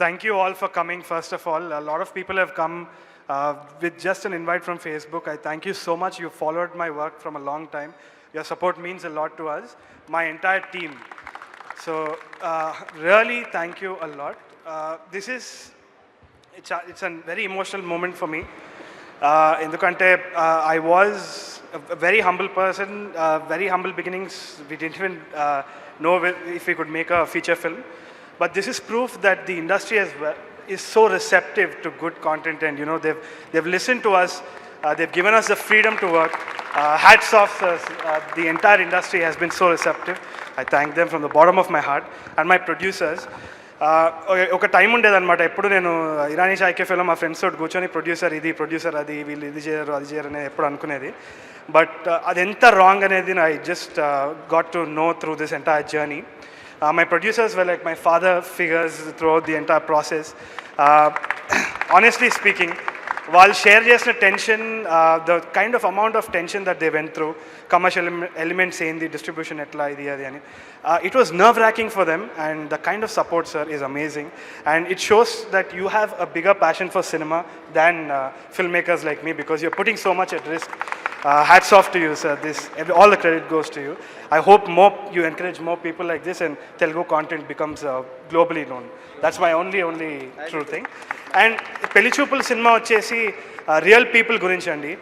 Thank you all for coming, first of all. A lot of people have come with just an invite from Facebook. I thank you so much. You followed my work from a long time. Your support means a lot to us, my entire team. So really thank you a lot. It's a very emotional moment for me. Endukante I was a very humble person, very humble beginnings. We didn't even know if we could make a feature film. But this is proof that the industry is so receptive to good content, and they've listened to us. They've given us the freedom to work. Hats off, the entire industry has been so receptive. I thank them from the bottom of my heart, and my producers. ఒక time ఉండేదన్నమాట. ఎప్పుడు నేను Irani చాయ్కే film మా friends తోటి కూర్చొని producer అది వీళ్ళు ఇది చేయరు అది చేయరు అనేది ఎప్పుడు అనుకునేది. బట్ అది ఎంత రాంగ్ అనేది I just got to know through this entire journey. My producers were like my father figures throughout the entire process. Honestly speaking, while share చేసిన tension, the kind of amount of tension that they went through, commercial elements ఏంది, distribution ఎట్లా ఇది అది అని, it was nerve-wracking for them, and the kind of support, sir, is amazing. And it shows that you have a bigger passion for cinema than filmmakers like me, because you're putting so much at risk. Hats off to you, sir. All the credit goes to you. I hope you encourage more people like this, and Telugu content becomes globally known. That's my only true thing. And Pelli Choopulu cinema వచ్చేసి real people గురించి అండి.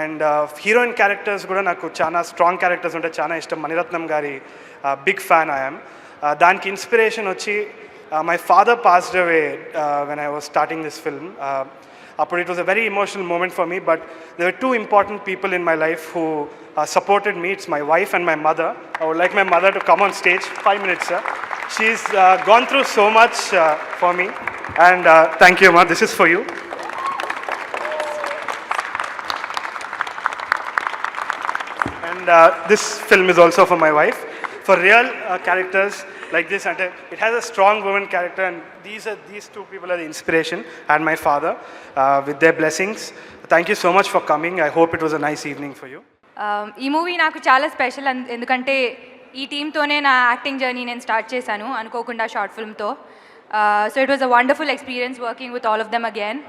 And heroine characters కూడా నాకు చాలా strong characters ఉంటే చాలా ఇష్టం. మణిరత్నం గారి బిగ్ ఫ్యాన్ ఐఎమ్. దానికి ఇన్స్పిరేషన్ వచ్చి my father passed away when I was starting this film. It was a very emotional moment for me, but there were two important people in my life who supported me. It's my wife and my mother. I would like my mother to come on stage. 5 minutes, sir. She's gone through so much for me, and thank you, Ma. This is for you. And this film is also for my wife. For real characters like this, and it has a strong woman character, and these two people are the inspiration, and my father, with their blessings. Thank you so much for coming. I hope it was a nice evening for you. ఈ movie నాకు చాలా special, ఎందుకంటే ఈ టీమ్తోనే నా acting journey నేను start చేశాను అనుకోకుండా short ఫిల్మ్తో. So it was a wonderful experience working with all of them again.